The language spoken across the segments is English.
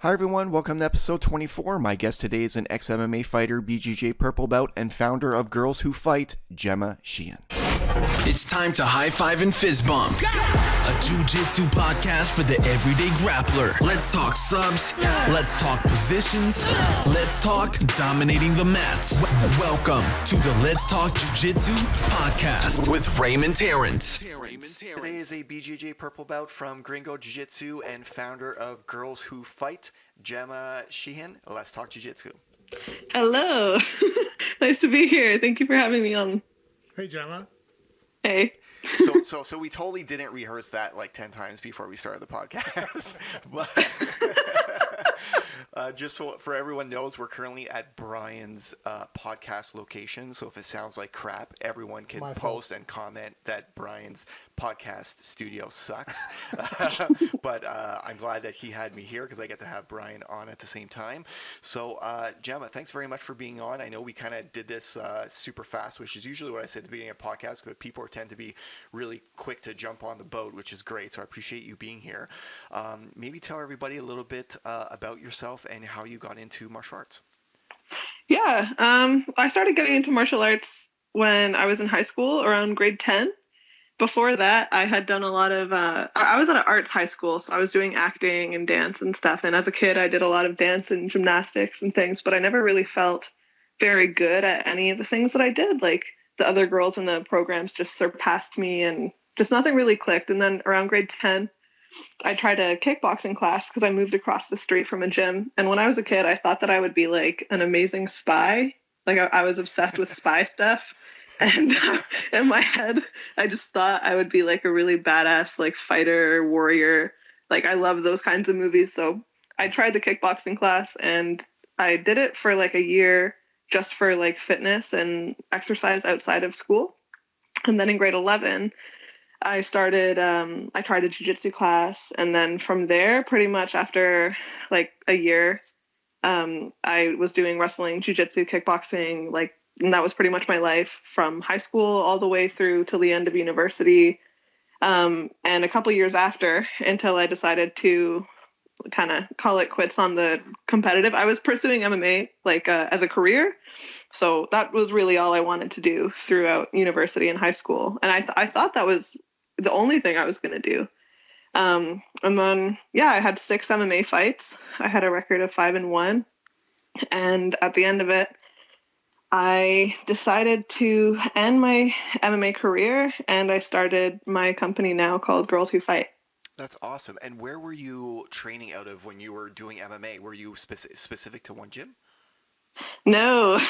Hi everyone, welcome to episode 24. My guest today is an ex-MMA fighter, BJJ purple belt, and founder of Girls Who Fight, Gemma Sheehan. It's time to high five and fist bump. A jiu-jitsu podcast for the everyday grappler. Let's talk subs. Let's talk positions. Let's talk dominating the mats. Welcome to the Let's Talk Jiu-Jitsu podcast with Raymond Terrence. Today is a BJJ purple belt from Gringo Jiu-Jitsu and founder of Girls Who Fight, Gemma Sheehan. Let's talk Jiu-Jitsu. Hello. Nice to be here. Thank you for having me on. Hey, Gemma. Hey. So we totally didn't rehearse that like 10 times before we started the podcast. But just so for everyone knows, we're currently at Brian's podcast location. So if it sounds like crap, everyone can post and comment that Brian's podcast studio sucks. But I'm glad that he had me here because I get to have Brian on at the same time. So Gemma, thanks very much for being on. I know we kind of did this super fast, which is usually what I say at the beginning of podcasts, but people tend to be really quick to jump on the boat, which is great. So I appreciate you being here. Maybe tell everybody a little bit about yourself and how you got into martial arts. Yeah. I started getting into martial arts when I was in high school, around grade 10. Before that, I had done a lot of, I was at an arts high school, so I was doing acting and dance and stuff. And as a kid, I did a lot of dance and gymnastics and things, but I never really felt very good at any of the things that I did. Like the other girls in the programs just surpassed me and just nothing really clicked. And then around grade 10, I tried a kickboxing class because I moved across the street from a gym. And when I was a kid, I thought that I would be like an amazing spy. Like I was obsessed with spy stuff. And in my head, I just thought I would be like a really badass, like fighter, warrior. Like I love those kinds of movies. So I tried the kickboxing class and I did it for like a year just for like fitness and exercise outside of school. And then in grade 11, I tried a jiu-jitsu class. And then from there, pretty much after like a year, I was doing wrestling, jiu-jitsu, kickboxing, like, and that was pretty much my life from high school all the way through to the end of university. And a couple years after, until I decided to kind of call it quits on the competitive, I was pursuing MMA like as a career. So that was really all I wanted to do throughout university and high school. And I thought that was the only thing I was going to do. And then, yeah, I had 6 MMA fights. I had a record of 5-1. And at the end of it, I decided to end my MMA career and I started my company now called Girls Who Fight. That's awesome. And where were you training out of when you were doing MMA? Were you specific to one gym? No,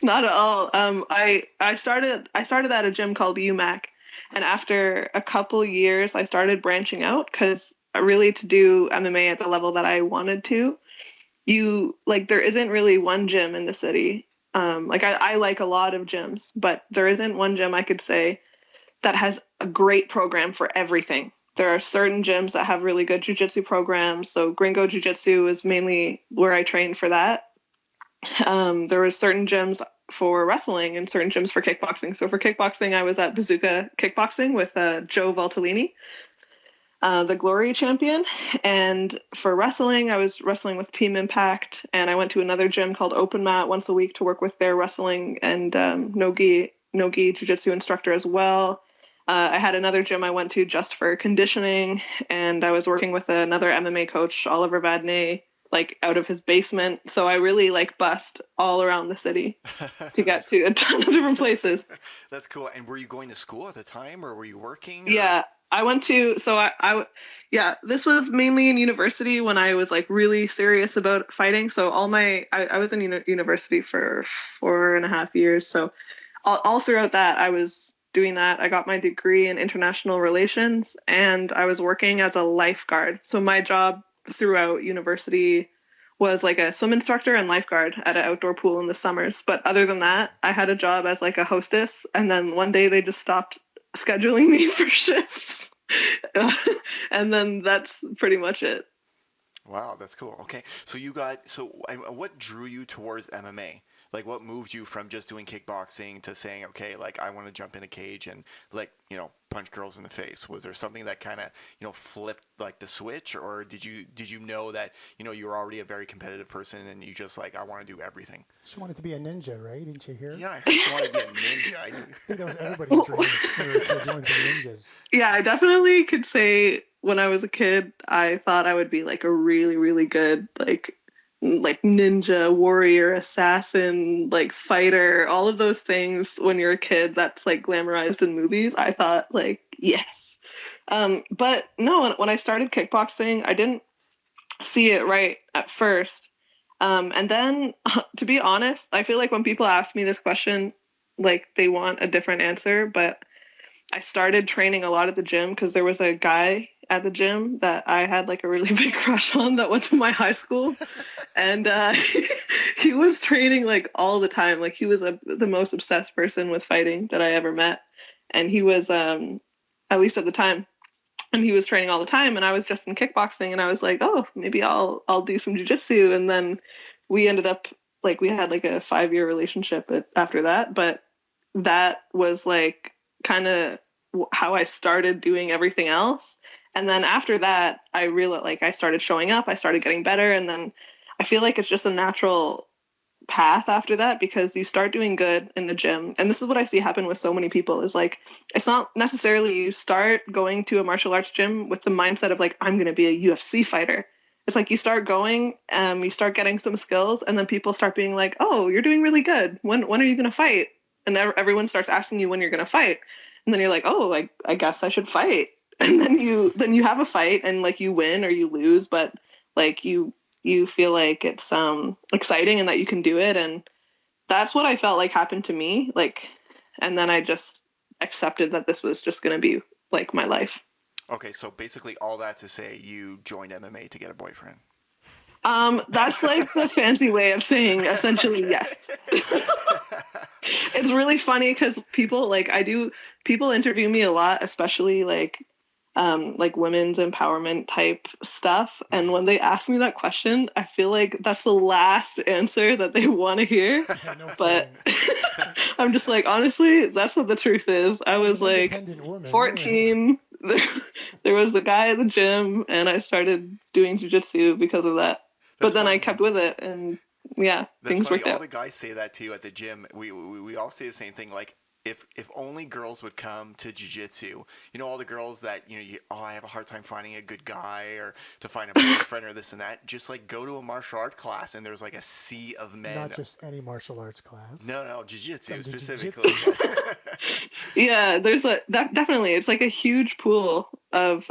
not at all. I started at a gym called UMAC, and after a couple years, I started branching out because really to do MMA at the level that I wanted to, there isn't really one gym in the city. I like a lot of gyms, but there isn't one gym I could say that has a great program for everything. There are certain gyms that have really good jiu-jitsu programs. So Gringo Jiu-Jitsu is mainly where I trained for that. There were certain gyms for wrestling and certain gyms for kickboxing. So for kickboxing, I was at Bazooka Kickboxing with Joe Valtellini, the Glory champion. And for wrestling, I was wrestling with Team Impact. And I went to another gym called Open Mat once a week to work with their wrestling and no-gi jiu-jitsu instructor as well. I had another gym I went to just for conditioning, and I was working with another MMA coach, Oliver Vadnais, like out of his basement. So I really like bust all around the city to get to a ton of different places. That's cool. And were you going to school at the time or were you working? Yeah, I went to, so yeah, this was mainly in university when I was like really serious about fighting. So I was in university for 4.5 years. So all throughout that, I was doing that. I got my degree in international relations and I was working as a lifeguard. So my job throughout university was like a swim instructor and lifeguard at an outdoor pool in the summers. But other than that, I had a job as like a hostess. And then one day they just stopped scheduling me for shifts. And then that's pretty much it. Wow, that's cool. Okay, so what drew you towards MMA? Like, what moved you from just doing kickboxing to saying, okay, like I want to jump in a cage and like punch girls in the face? Was there something that kind of flipped like the switch, or did you know that you were already a very competitive person and you just like I want to do everything? Just wanted to be a ninja, right? Didn't you hear? Yeah, I heard you want to be a ninja. I think that was everybody's dream when we were kids. You wanted to be ninjas. Yeah, I definitely could say when I was a kid, I thought I would be like a really, really good like ninja, warrior, assassin, like fighter, all of those things when you're a kid that's like glamorized in movies. I thought like, yes. But no, when I started kickboxing, I didn't see it right at first. And then to be honest, I feel like when people ask me this question, like they want a different answer, but I started training a lot at the gym because there was a guy at the gym that I had like a really big crush on that went to my high school, and he was training like all the time. Like he was the most obsessed person with fighting that I ever met, and he was at least at the time, and he was training all the time, and I was just in kickboxing, and I was like, oh, maybe I'll do some jujitsu, and then we ended up like we had like a 5-year relationship after that, but that was like kind of how I started doing everything else. And then after that, I really like I started showing up, I started getting better, and then I feel like it's just a natural path after that because you start doing good in the gym. And this is what I see happen with so many people is like it's not necessarily you start going to a martial arts gym with the mindset of like I'm going to be a UFC fighter. It's like you start going, you start getting some skills, and then people start being like, "Oh, you're doing really good. When are you going to fight?" And everyone starts asking you when you're going to fight, and then you're like, "Oh, I guess I should fight." And then you have a fight, and like you win or you lose, but like you feel like it's exciting and that you can do it, and that's what I felt like happened to me, like, and then I just accepted that this was just going to be like my life. Okay, so basically all that to say you joined MMA to get a boyfriend. That's like the fancy way of saying essentially yes. It's really funny because people interview me a lot, especially like women's empowerment type stuff. And when they ask me that question, I feel like that's the last answer that they want to hear. Yeah, no But kidding. I'm just like, honestly, that's what the truth is. I As was an like independent woman, yeah. 14. There was the guy at the gym, and I started doing jujitsu because of that. But That's then I funny. kept with it, and yeah, That's things funny. worked All out. the guys say that too at the gym. We all say the same thing. Like if only girls would come to jiu-jitsu. All the girls that I have a hard time finding a good guy or to find a boyfriend or this and that. Just like go to a martial art class and there's like a sea of Not men. just any martial arts class. No, jiu-jitsu Come to specifically. jiu-jitsu. Yeah, there's that definitely. It's like a huge pool of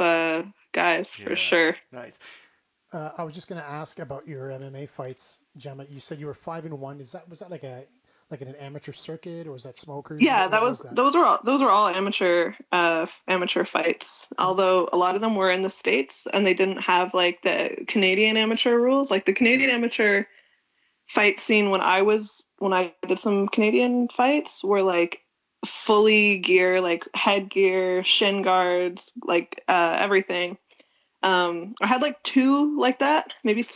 guys for Yeah, sure. nice. I was just going to ask about your MMA fights, Gemma. You said you were 5-1. Was that like an amateur circuit or was that smokers? Yeah, What was that? those were all amateur fights. And Although a lot of them were in the States and they didn't have like the Canadian amateur rules. Like the Canadian amateur fight scene when I did some Canadian fights were like fully gear, like headgear, shin guards, like everything. I had like two like that, maybe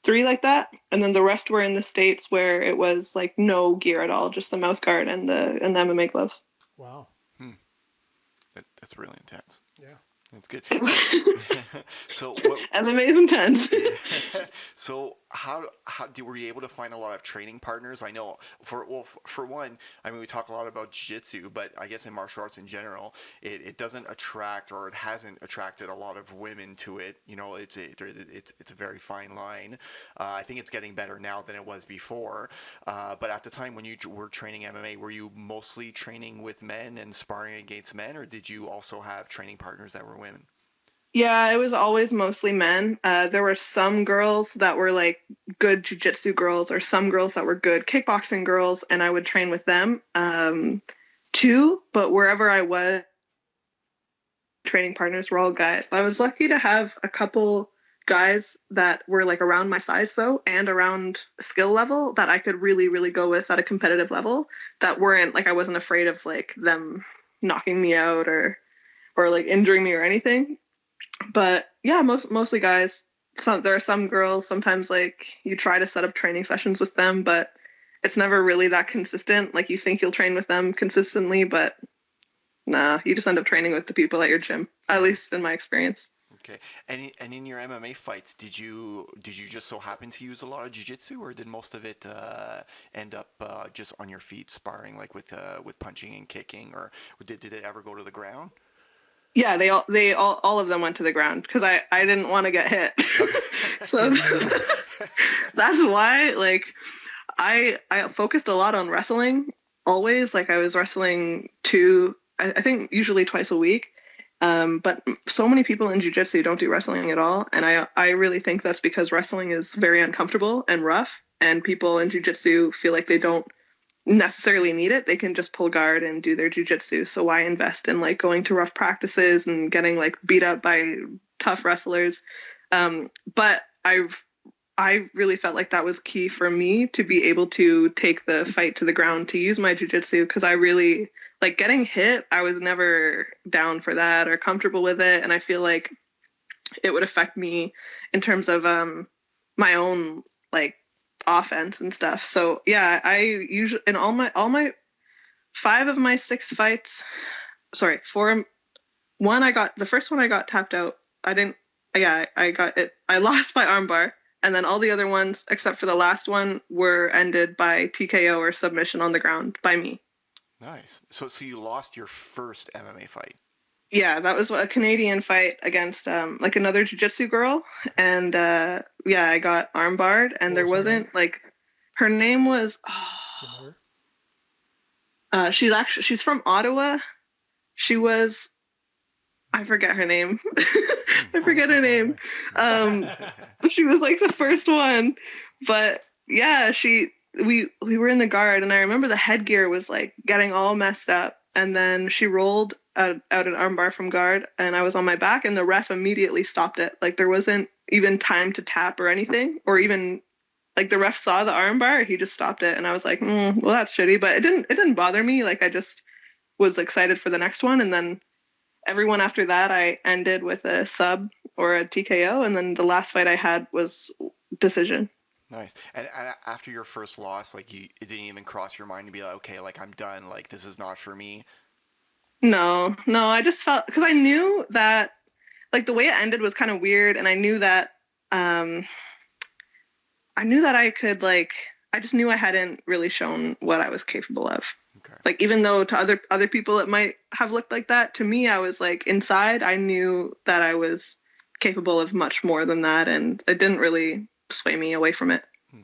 three like that, and then the rest were in the States where it was like no gear at all, just the mouth guard and the MMA gloves. wow. Hmm. That's really intense. Yeah. That's good. So what? MMA is intense. Yeah. So were you able to find a lot of training partners? I know for one, I mean we talk a lot about jiu-jitsu, but I guess in martial arts in general, it doesn't attract or it hasn't attracted a lot of women to it. It's a very fine line. I think it's getting better now than it was before. But at the time when you were training MMA, were you mostly training with men and sparring against men, or did you also have training partners that were women? Yeah, it was always mostly men. There were some girls that were like good jujitsu girls, or some girls that were good kickboxing girls, and I would train with them too. But wherever I was, training partners were all guys. I was lucky to have a couple guys that were like around my size though, and around skill level that I could really, really go with at a competitive level. That weren't like I wasn't afraid of like them knocking me out or like injuring me or anything. But yeah, mostly guys. there are some girls, sometimes like you try to set up training sessions with them, but it's never really that consistent. Like you think you'll train with them consistently, but nah, you just end up training with the people at your gym, at least in my experience. Okay. And in your MMA fights, did you just so happen to use a lot of jiu-jitsu, or did most of it end up just on your feet sparring, like with punching and kicking, or did it ever go to the ground? Yeah, all of them went to the ground because I didn't want to get hit. Okay. So that's why like I focused a lot on wrestling always. Like I was wrestling I think usually twice a week. But so many people in jiu-jitsu don't do wrestling at all, and I really think that's because wrestling is very uncomfortable and rough, and people in jiu-jitsu feel like they don't necessarily need it. They can just pull guard and do their jujitsu. So why invest in like going to rough practices and getting like beat up by tough wrestlers? But I really felt like that was key for me to be able to take the fight to the ground to use my jujitsu because I really like getting hit. I was never down for that or comfortable with it, and I feel like it would affect me in terms of my own like offense and stuff. So yeah, I usually in all my 5 of my 6 fights, sorry, four. One I got the first one I got tapped out. I didn't. Yeah, I got it. I lost by armbar, and then all the other ones except for the last one were ended by TKO or submission on the ground by me. Nice. So you lost your first MMA fight. Yeah, that was a Canadian fight against like another jiu-jitsu girl, and yeah, I got armbarred, and What there was her name? wasn't like her name was Do you know her? she's from Ottawa. She was I forget her name. I forget Honestly, her so name. do Um, I. she was like the first one, but yeah, we were in the guard, and I remember the headgear was like getting all messed up, and then she rolled out an armbar from guard, and I was on my back, and the ref immediately stopped it. Like there wasn't even time to tap or anything, or even like the ref saw the armbar, he just stopped it, and I was like, well, that's shitty, but it didn't bother me. Like I just was excited for the next one, and then everyone after that I ended with a sub or a TKO, and then the last fight I had was decision. Nice. And after your first loss, like it didn't even cross your mind to be like, okay, like I'm done. Like this is not for me. No, no, I just felt because I knew that like the way it ended was kind of weird, and um I knew that I could like I just knew I hadn't really shown what I was capable of. Okay. Like even though to other people it might have looked like that, to me I was like inside I knew that I was capable of much more than that, and it didn't really sway me away from it. Hmm.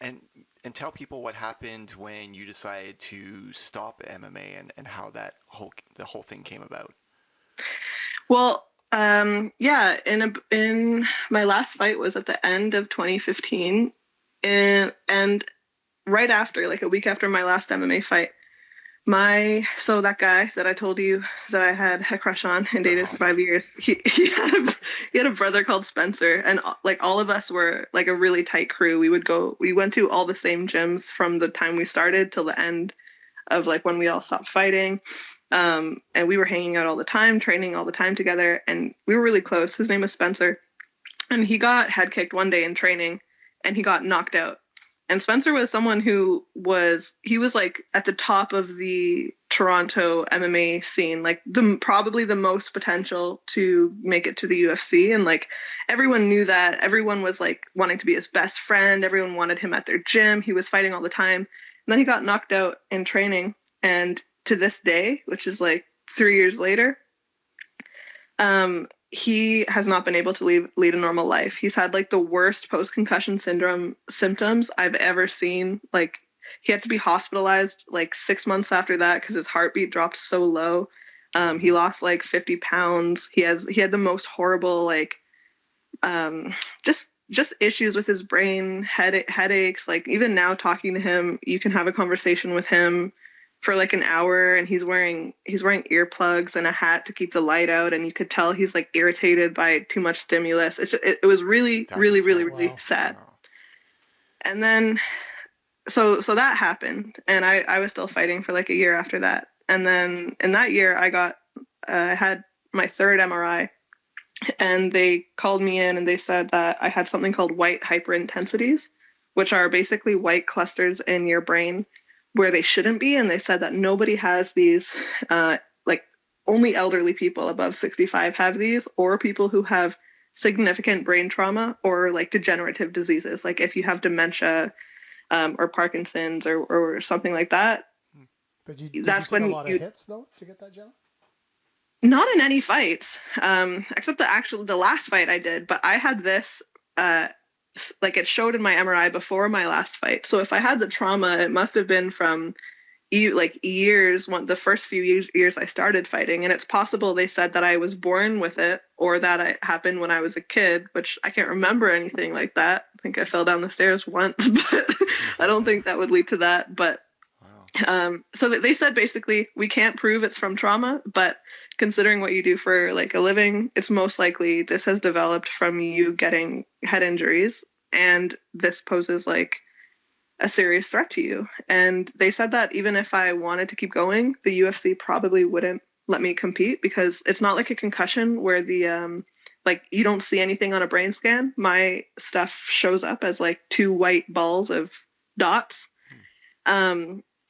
And and tell people what happened when you decided to stop MMA and how the whole thing came about. Well, yeah, in my last fight was at the end of 2015, and right after, like a week after my last MMA fight, so that guy that I told you that I had a crush on and The dated for hottie. 5 years, he had a brother called Spencer, and like all of us were like a really tight crew. We went to all the same gyms from the time we started till the end of like when we all stopped fighting. And we were hanging out all the time, training all the time together, and we were really close. His name was Spencer, and he got head kicked one day in training, and he got knocked out. And Spencer was someone he was like at the top of the Toronto MMA scene, like probably the most potential to make it to the UFC, and like everyone knew that. Everyone was like wanting to be his best friend. Everyone wanted him at their gym. He was fighting all the time. And then he got knocked out in training, and to this day, which is like 3 years later, he has not been able to lead a normal life. He's had like the worst post concussion syndrome symptoms I've ever seen. Like he had to be hospitalized like 6 months after that because his heartbeat dropped so low. Oh He no. lost like 50 pounds. He had the most horrible like um, just issues with his brain, headaches. Like even now talking to him, you can have a conversation with him for like an hour, and he's wearing earplugs and a hat to keep the light out, and you could tell he's like irritated by too much stimulus. It was really That's really really intense. really Wow. sad. Wow. And then so that happened, and I was still fighting for like a year after that. And then in that year I had my third MRI, And they called me in and they said that I had something called white hyperintensities, which are basically white clusters in your brain where they shouldn't be. And they said that nobody has these, like only elderly people above 65 have these, or people who have significant brain trauma or like degenerative diseases. Like if you have dementia, or Parkinson's or something like that, But did you that's take a when lot of you, hits though to get that, Gemma? not in any fights, except the last fight I did. But I had this, uh, like it showed in my MRI before my last fight. So if I had the trauma, it must have been from like years, the first few years I started fighting. And it's possible they said that I was born with it or that it happened when I was a kid, which I can't remember anything like that. I think I fell down the stairs once, but I don't think that would lead to that. But so they said basically we can't prove it's from trauma, but considering what you do for like a living, it's most likely this has developed from you getting head injuries, and this poses like a serious threat to you. And they said that even if I wanted to keep going, the UFC probably wouldn't let me compete because it's not like a concussion where the like you don't see anything on a brain scan. My stuff shows up as like two white balls of dots.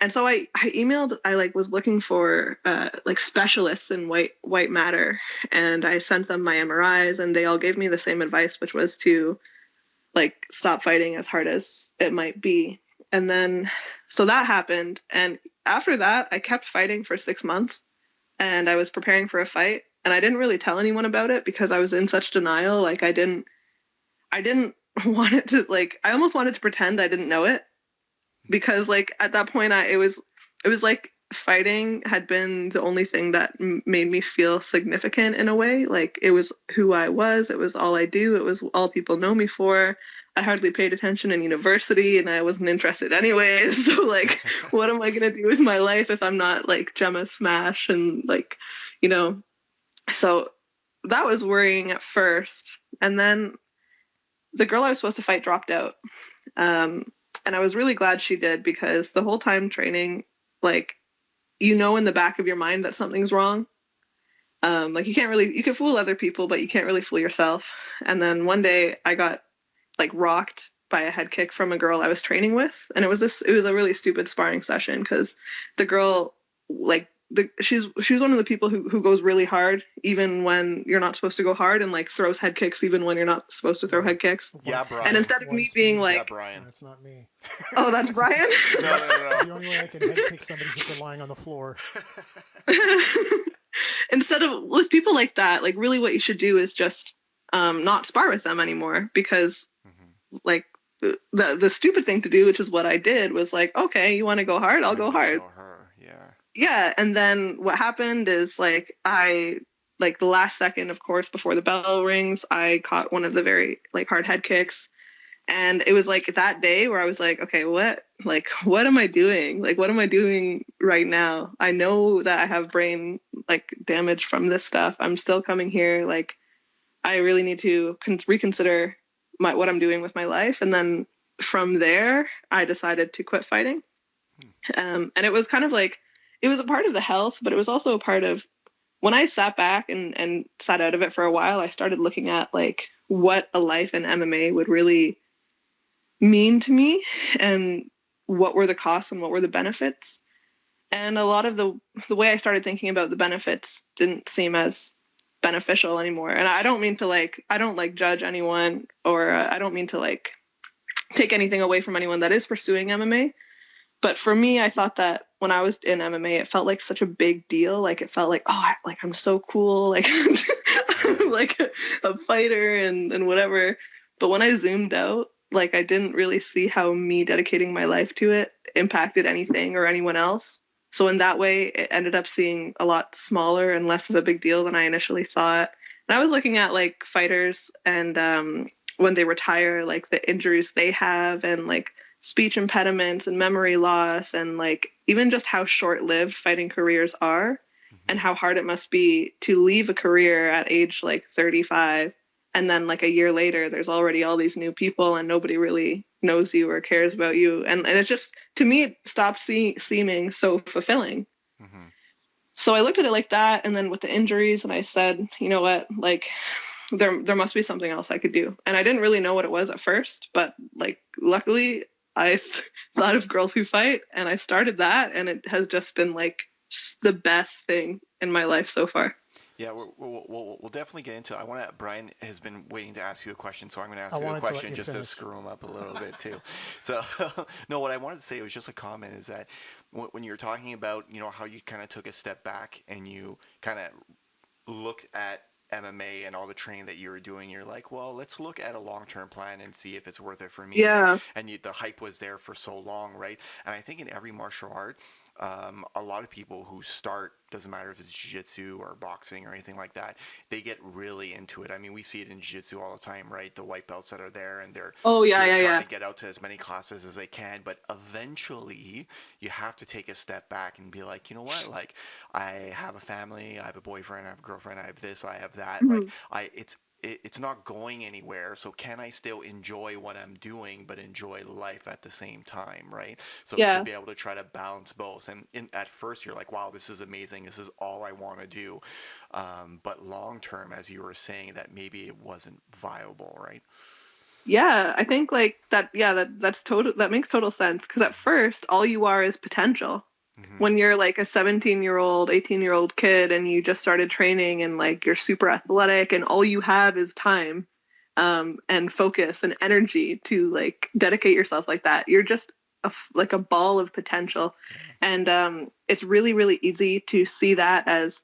And so I emailed, I like was looking for like specialists in white matter, and I sent them my MRIs and they all gave me the same advice, which was to like stop fighting as hard as it might be. And then so that happened, and after that I kept fighting for 6 months, and I was preparing for a fight, and I didn't really tell anyone about it because I was in such denial. Like I didn't want it to, like I almost wanted to pretend I didn't know it, because like at that point it was like fighting had been the only thing that made me feel significant in a way. Like it was who I was, it was all I do, it was all people know me for. I hardly paid attention in university and I wasn't interested anyways. So like what am I going to do with my life if I'm not like Gemma Smash and like, you know. So that was worrying at first, and then the girl I was supposed to fight dropped out. um, and I was really glad she did, because the whole time training, like, in the back of your mind that something's wrong. Like you can fool other people, but you can't really fool yourself. And then one day I got like rocked by a head kick from a girl I was training with, and it was a really stupid sparring session because the girl, like she's one of the people who goes really hard even when you're not supposed to go hard, and like throws head kicks even when you're not supposed to throw head kicks. Yeah, And Brian. instead of me being Yeah, like, Brian. That's not me. oh, that's Brian. No, no, no. The only way I can head kick somebody is if they're lying on the floor. Instead of with people like that, like really what you should do is just not spar with them anymore, because like the stupid thing to do, which is what I did, was like, okay, you want to go hard, I'll go hard. Show her, yeah. Yeah, and then what happened is like the last second, of course, before the bell rings, I caught one of the very like hard head kicks. And it was like that day where I was like, okay, what am I doing? Like, what am I doing right now? I know that I have brain like damage from this stuff. I'm still coming here. Like, I really need to reconsider what I'm doing with my life. And then from there, I decided to quit fighting. And it was kind of like, it was a part of the health, but it was also a part of when I sat back and sat out of it for a while, I started looking at like what a life in MMA would really mean to me, and what were the costs and what were the benefits. And a lot of the way I started thinking about the benefits didn't seem as beneficial anymore. And I don't like judge anyone, or I don't mean to like take anything away from anyone that is pursuing MMA. But for me, I thought that when I was in MMA, it felt like such a big deal. Like it felt like, oh, like I'm so cool, like I'm like a fighter and whatever. But when I zoomed out, like I didn't really see how me dedicating my life to it impacted anything or anyone else. So in that way, it ended up seeing a lot smaller and less of a big deal than I initially thought. And I was looking at like fighters and when they retire, like the injuries they have, and like speech impediments and memory loss, and like even just how short-lived fighting careers are, and how hard it must be to leave a career at age like 35, and then like a year later there's already all these new people and nobody really knows you or cares about you, and it's just, to me, it stops seeming so fulfilling. So I looked at it like that, and then with the injuries, and I said, you know what, like there must be something else I could do. And I didn't really know what it was at first, but like luckily I thought of Girls Who Fight and I started that, and it has just been like the best thing in my life so far. Yeah, we'll definitely get into it. I want to. Brian has been waiting to ask you a question, so I'm going to I ask you a wanted to let question you just to finish. screw him up a little bit too. So, no, what I wanted to say was just a comment is that when you were talking about, how you kind of took a step back and you kind of looked at MMA and all the training that you were doing, you're like, well, let's look at a long-term plan and see if it's worth it for me. And Yeah. the hype was there for so long, right? And I think in every martial art, a lot of people who start, doesn't matter if it's jiu-jitsu or boxing or anything like that, they get really into it. I mean, we see it in jiu-jitsu all the time, right? The white belts that are there and they're Oh yeah, they're yeah, trying yeah. to get out to as many classes as they can, but eventually you have to take a step back and be like, you know what? Like, I have a family, I have a boyfriend, I have a girlfriend, I have this, I have that. Like, Mhm. it's not going anywhere. So can I still enjoy what I'm doing, but enjoy life at the same time, right? So to Yeah. be able to try to balance both. And at first you're like, wow, this is amazing. This is all I want to do. But long term, as you were saying, that maybe it wasn't viable, right? Yeah, I think like that, yeah, that makes total sense because at first all you are is potential. Mm-hmm. When you're like a 17-year-old, 18-year-old kid and you just started training and like you're super athletic and all you have is time and focus and energy to like dedicate yourself like that. You're just like a ball of potential. Yeah. And it's really, really easy to see that as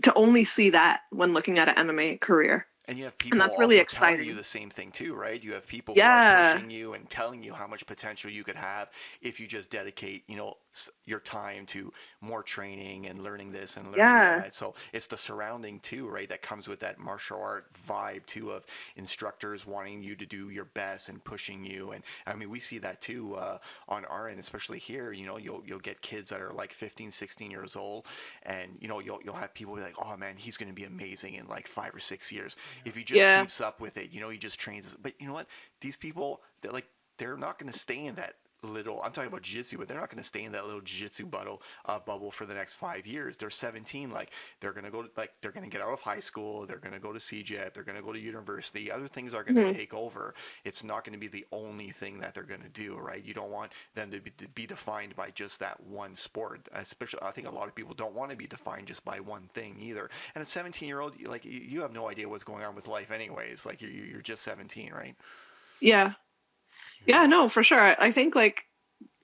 to only see that when looking at an MMA career. And you have And people that's really also telling you exciting. the same thing too, right? You have people who are Yeah. pushing you and telling you how much potential you could have if you just dedicate, your time to more training and learning this and learning Yeah. that. So it's the surrounding too, right? That comes with that martial art vibe too of instructors wanting you to do your best and pushing you. And I mean, we see that too on our end, especially here. You'll get kids that are like 15, 16 years old, and you'll have people be like, oh man, he's going to be amazing in like 5 or 6 years if he just Yeah. keeps up with it. He just trains. But you know what? These people, they're not going to stay in that little. I'm talking about jiu-jitsu, but they're not going to stay in that little jiu-jitsu bubble for the next 5 years. They're 17. Like they're going to get out of high school. They're going to go to CJEP. They're going to go to university. Other things are going to Mhm. take over. It's not going to be the only thing that they're going to do, right? You don't want them to be defined by just that one sport. Especially, I think a lot of people don't want to be defined just by one thing either. And a 17-year-old, like you have no idea what's going on with life, anyways. Like you're just 17, right? Yeah. Yeah, no, for sure. I think like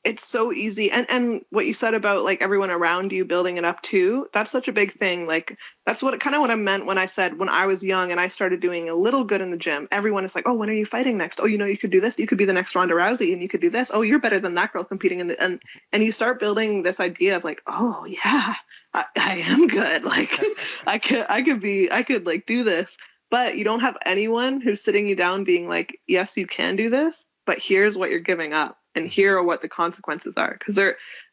it's so easy. And what you said about like everyone around you building it up too, that's such a big thing. Like that's what I meant when I said when I was young and I started doing a little good in the gym, everyone is like, "Oh, when are you fighting next? Oh, you could do this. You could be the next Ronda Rousey and you could do this. Oh, you're better than that girl competing in the and you start building this idea of like, "Oh, yeah. I am good. Like I could like do this." But you don't have anyone who's sitting you down being like, yes, you can do this, but here's what you're giving up, and here are Mm-hmm. what the consequences are. Because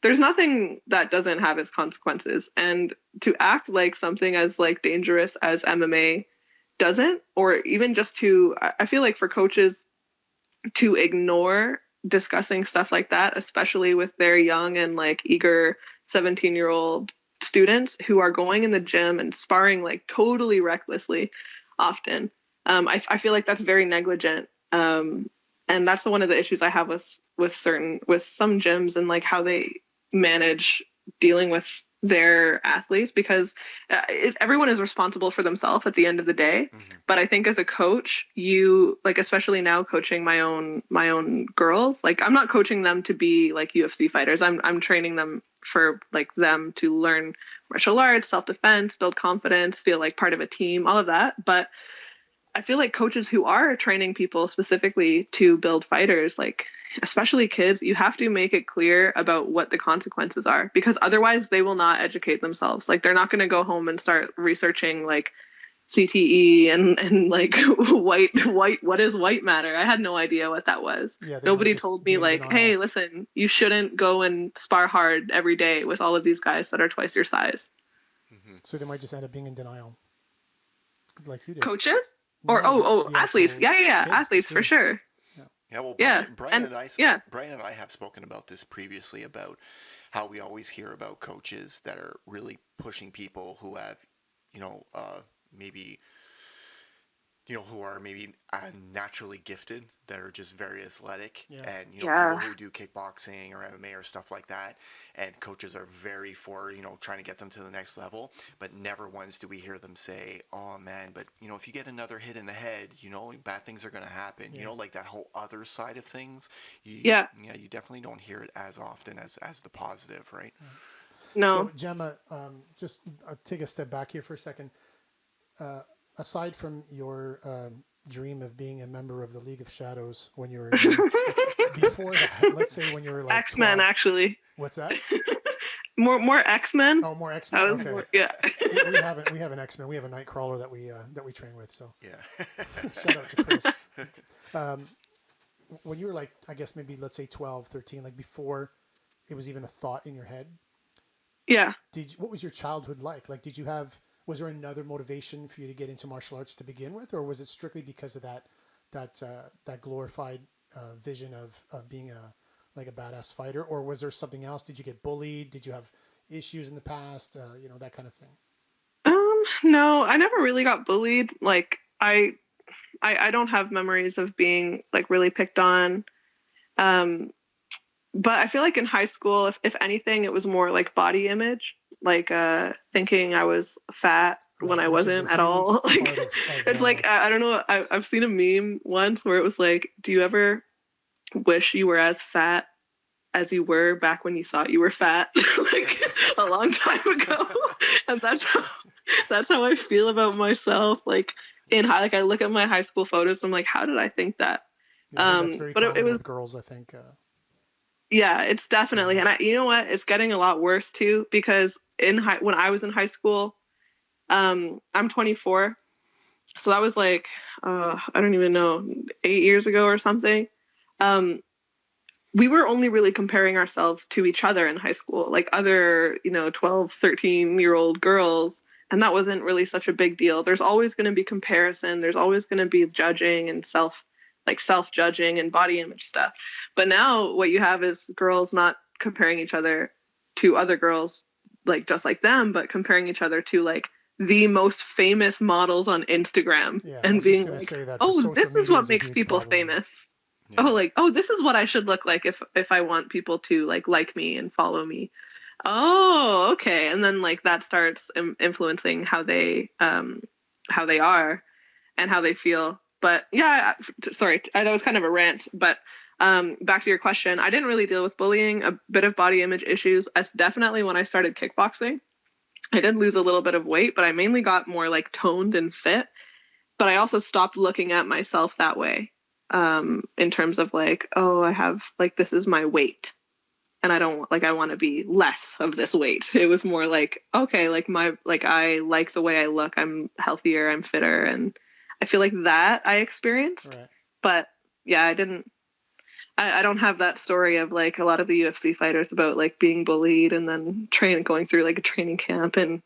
there's nothing that doesn't have its consequences. And to act like something as like dangerous as MMA doesn't, or even just to, I feel like for coaches to ignore discussing stuff like that, especially with their young and like eager 17-year-old students who are going in the gym and sparring like totally recklessly often. I feel like that's very negligent. And that's one of the issues I have with some gyms and like how they manage dealing with their athletes because everyone is responsible for themselves at the end of the day, Mm-hmm. but I think as a coach, you like, especially now coaching my own girls, like I'm not coaching them to be like UFC fighters. I'm training them for like them to learn martial arts, self-defense, build confidence, feel like part of a team, all of that. But I feel like coaches who are training people specifically to build fighters, like especially kids, you have to make it clear about what the consequences are because otherwise they will not educate themselves. Like they're not going to go home and start researching like CTE and like white what is white matter? I had no idea what that was. Yeah, they might Nobody just told be me in like, "Hey, denial. listen, you shouldn't go and spar hard every day with all of these guys that are twice your size." Mm-hmm. So they might just end up being in denial, like you did. Coaches? Or No, the oh, athletes. actual Yeah, yeah, yeah, kids, the athletes for students. sure. Yeah. Yeah, well, Yeah. And yeah. Brian and I have spoken about this previously about how we always hear about coaches that are really pushing people who have, you know, maybe who are maybe naturally gifted that are just very athletic, Yeah. and people Yeah. who do kickboxing or MMA or stuff like that, and coaches are very for trying to get them to the next level, but never once do we hear them say, "Oh man, but if you get another hit in the head, bad things are going to happen." Yeah. Like that whole other side of things. Yeah. Yeah, you definitely don't hear it as often as the positive, right? No. So Gemma, just take a step back here for a second. Uh, Aside from your dream of being a member of the League of Shadows when you were young, before that, let's say when you were like X-Men 12. actually. What's that? more X-Men. Oh, more I X-Men. was Okay. more, yeah. We have an X-Men. We have a Nightcrawler that we train with. So Yeah. shout out to Chris. Um, when you were like, I guess maybe let's say 12, 13, like before it was even a thought in your head, Yeah. what was your childhood like? Like, was there another motivation for you to get into martial arts to begin with, or was it strictly because of that glorified vision of being like a badass fighter, or was there something else? Did you get bullied? Did you have issues in the past? That kind of thing. No, I never really got bullied. Like I don't have memories of being like really picked on. Um, but I feel like in high school, if anything, it was more like body image, like thinking I was fat when Right, I which is a wasn't at huge all. Like part of it's like I don't know. I've seen a meme once where it was like, do you ever wish you were as fat as you were back when you thought you were fat, like a long time ago? And that's how I feel about myself. Like in high, like I look at my high school photos, and I'm like, how did I think that? yeah, I think that's very But it common was, with girls. I think. yeah, it's definitely, Yeah. and you know what? It's getting a lot worse too because when I was in high school, I'm 24, so that was like, I don't even know, 8 years ago or something. Um, we were only really comparing ourselves to each other in high school, like other, 12, 13-year-old girls. And that wasn't really such a big deal. There's always going to be comparison. There's always going to be judging and self judging and body image stuff. But now what you have is girls not comparing each other to other girls, like just like them, but comparing each other to like the most famous models on Instagram Yeah, I and was just being gonna like, say that for oh, social this is media what is a makes huge people problem. famous. Oh, Yeah. like, oh, this is what I should look like if I want people to like me and follow me. Oh, okay. And then like that starts influencing how they are and how they feel. But yeah, sorry, that was kind of a rant. But back to your question, I didn't really deal with bullying, a bit of body image issues. As definitely when I started kickboxing, I did lose a little bit of weight, but I mainly got more like toned and fit. But I also stopped looking at myself that way, in terms of like, oh, I have like this is my weight, and I don't like I want to be less of this weight. It was more like, okay, like I like the way I look. I'm healthier, I'm fitter, and I feel like that I experienced. Right. But yeah, I didn't. I don't have that story of like a lot of the UFC fighters about like being bullied and then going through like a training camp and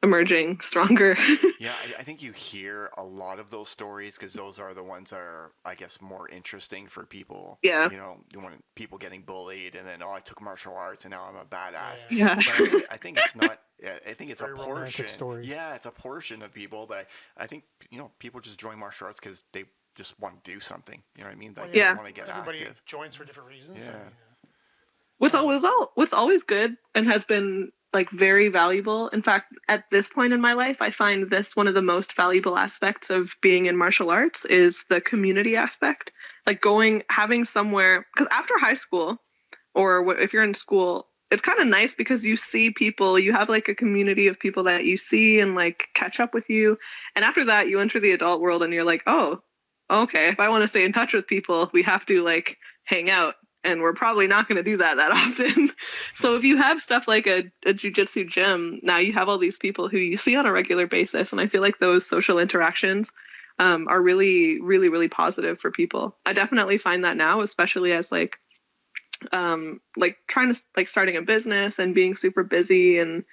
emerging stronger. Yeah, I think you hear a lot of those stories because those are the ones that are, I guess, more interesting for people. Yeah. You want people getting bullied, and then, oh, I took martial arts and now I'm a badass. Yeah. Yeah. But I think it's not. I think it's a Very romantic portion. story. Yeah, it's a portion of people, but I think people just join martial arts because they just want to do something. You know what I mean? Well, Like yeah. they Yeah. want to get Everybody active. joins for different reasons. I Yeah. mean, What's anyway. always good and has been like very valuable. In fact, at this point in my life, I find this one of the most valuable aspects of being in martial arts is the community aspect. Like having somewhere, because after high school, or if you're in school, it's kind of nice because you see people, you have like a community of people that you see and like catch up with you. And after that, you enter the adult world and you're like, oh, okay, if I want to stay in touch with people, we have to like hang out. And we're probably not going to do that often. So if you have stuff like a jujitsu gym, now you have all these people who you see on a regular basis. And I feel like those social interactions are really, really, really positive for people. I definitely find that now, especially as like trying to like starting a business and being super busy, and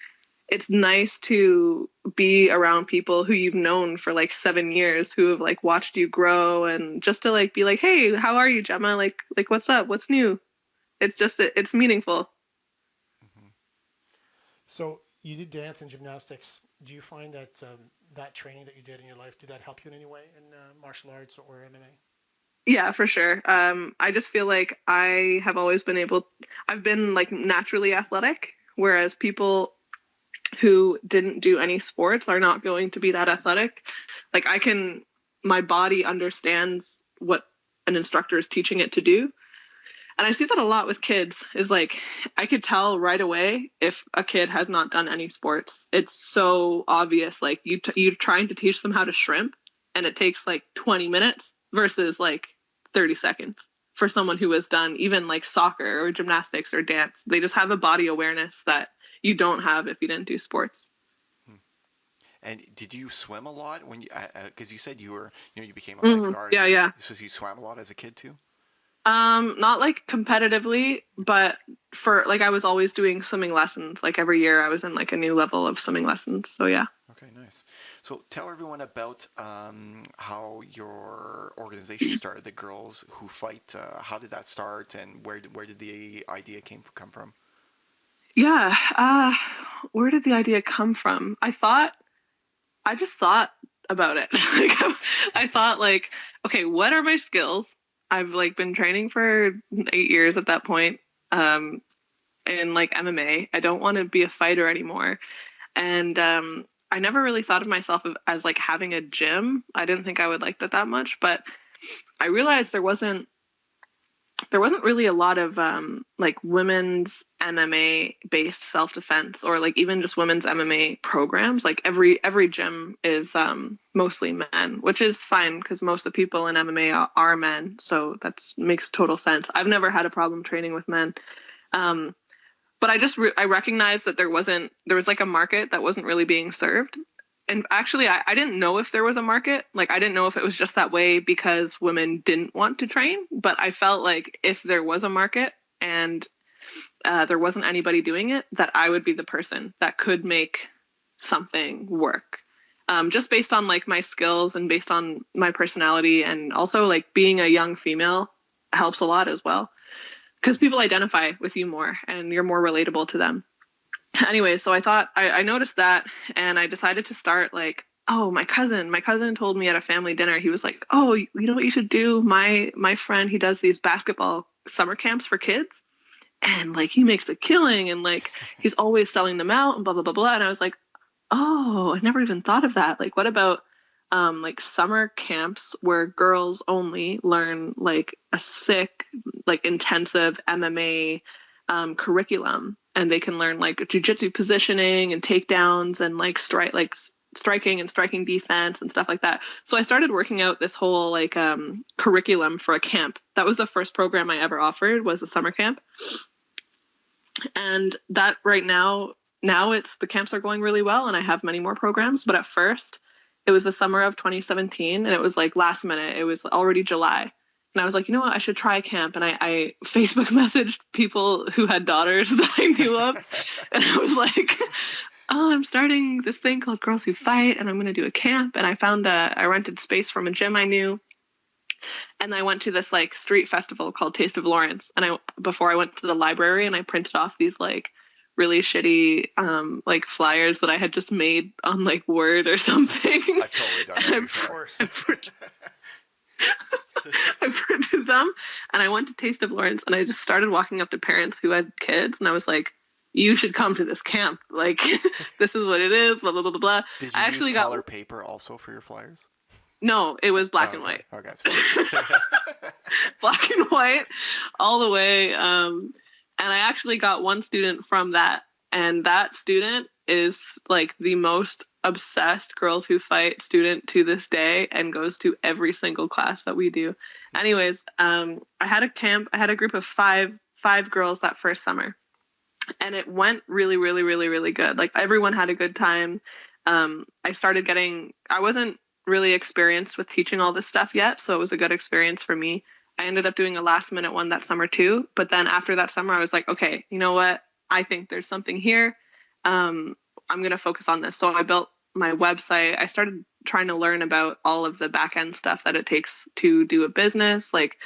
it's nice to be around people who you've known for like 7 years who have like watched you grow, and just to like be like, hey, how are you, Gemma? Like what's up, what's new? It's just it's meaningful. Hmm. So you did dance and gymnastics. Do you find that that training that you did in your life, did that help you in any way in martial arts or MMA? Yeah, for sure. I just feel like I've been like naturally athletic, whereas people who didn't do any sports are not going to be that athletic. Like my body understands what an instructor is teaching it to do. And I see that a lot with kids is like, I could tell right away if a kid has not done any sports. It's so obvious. Like you're trying to teach them how to shrimp and it takes like 20 minutes versus like 30 seconds for someone who has done even like soccer or gymnastics or dance. They just have a body awareness that you don't have if you didn't do sports. And did you swim a lot when you, because you said you became a lifeguard. Yeah, yeah. So you swam a lot as a kid too? Not like competitively, but for like I was always doing swimming lessons. Like every year I was in like a new level of swimming lessons. So yeah. Okay, nice. So tell everyone about how your organization started, the Girls Who Fight. How did that start, and where did the idea come from? Yeah. Where did the idea come from? I just thought about it. Like I thought like, okay, what are my skills? I've like been training for 8 years at that point. In like MMA. I don't want to be a fighter anymore. And I never really thought of myself as like having a gym. I didn't think I would like that much, but I realized there wasn't really a lot of like women's MMA based self defense or like even just women's MMA programs. Like every gym is mostly men, which is fine because most of the people in MMA are men, so that makes total sense. I've never had a problem training with men. Um, but I recognized that there was like a market that wasn't really being served. And actually, I didn't know if there was a market. Like, I didn't know if it was just that way because women didn't want to train. But I felt like if there was a market and there wasn't anybody doing it, that I would be the person that could make something work. Just based on like my skills and based on my personality, and also like being a young female helps a lot as well because people identify with you more and you're more relatable to them. Anyway, so I noticed that and I decided to start like, oh, my cousin told me at a family dinner, he was like, oh, you know what you should do? My friend, he does these basketball summer camps for kids and like he makes a killing and like he's always selling them out and blah blah blah blah. And I was like, oh, I never even thought of that. Like what about like summer camps where girls only learn like a sick, like intensive MMA curriculum, and they can learn like jujitsu positioning and takedowns and like striking and striking defense and stuff like that. So I started working out this whole like curriculum for a camp. That was the first program I ever offered, was a summer camp. And that right now it's the camps are going really well and I have many more programs. But at first it was the summer of 2017 and it was like last minute. It was already July. And I was like, you know what, I should try camp. And I Facebook messaged people who had daughters that I knew of. And I was like, oh, I'm starting this thing called Girls Who Fight and I'm going to do a camp. And I rented space from a gym I knew. And I went to this like street festival called Taste of Lawrence. And before I went to the library and I printed off these like really shitty like flyers that I had just made on like Word or something. I've totally done that before. I printed them and I went to Taste of Lawrence and I just started walking up to parents who had kids and I was like, you should come to this camp. Like, this is what it is, blah, blah, blah, blah. Did you use color paper also for your flyers? No, it was black and white. Okay, that's fine. Black and white all the way. And I actually got one student from that. And that student is like the most obsessed Girls Who Fight student to this day and goes to every single class that we do. Anyways, I had a camp. I had a group of five girls that first summer. And it went really, really, really, really good. Like everyone had a good time. I wasn't really experienced with teaching all this stuff yet, so it was a good experience for me. I ended up doing a last minute one that summer too, but then after that summer I was like, okay, you know what, I think there's something here. I'm going to focus on this. So I built my website. I started trying to learn about all of the back end stuff that it takes to do a business, like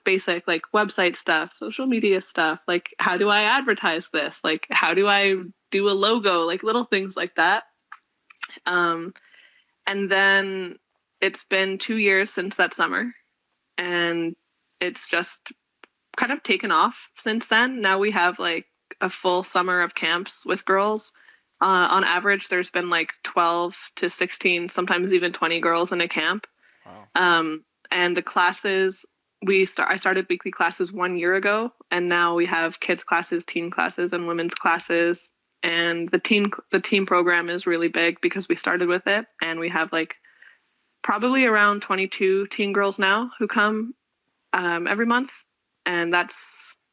basic like website stuff, social media stuff, like how do I advertise this, like how do I do a logo, like little things like that. And then it's been 2 years since that summer, and it's just kind of taken off since then. Now we have like a full summer of camps with girls. On average, there's been like 12 to 16, sometimes even 20 girls in a camp. Wow. And the classes, I started weekly classes 1 year ago, and now we have kids classes, teen classes, and women's classes. And the teen program is really big because we started with it, and we have like probably around 22 teen girls now who come every month. And that's,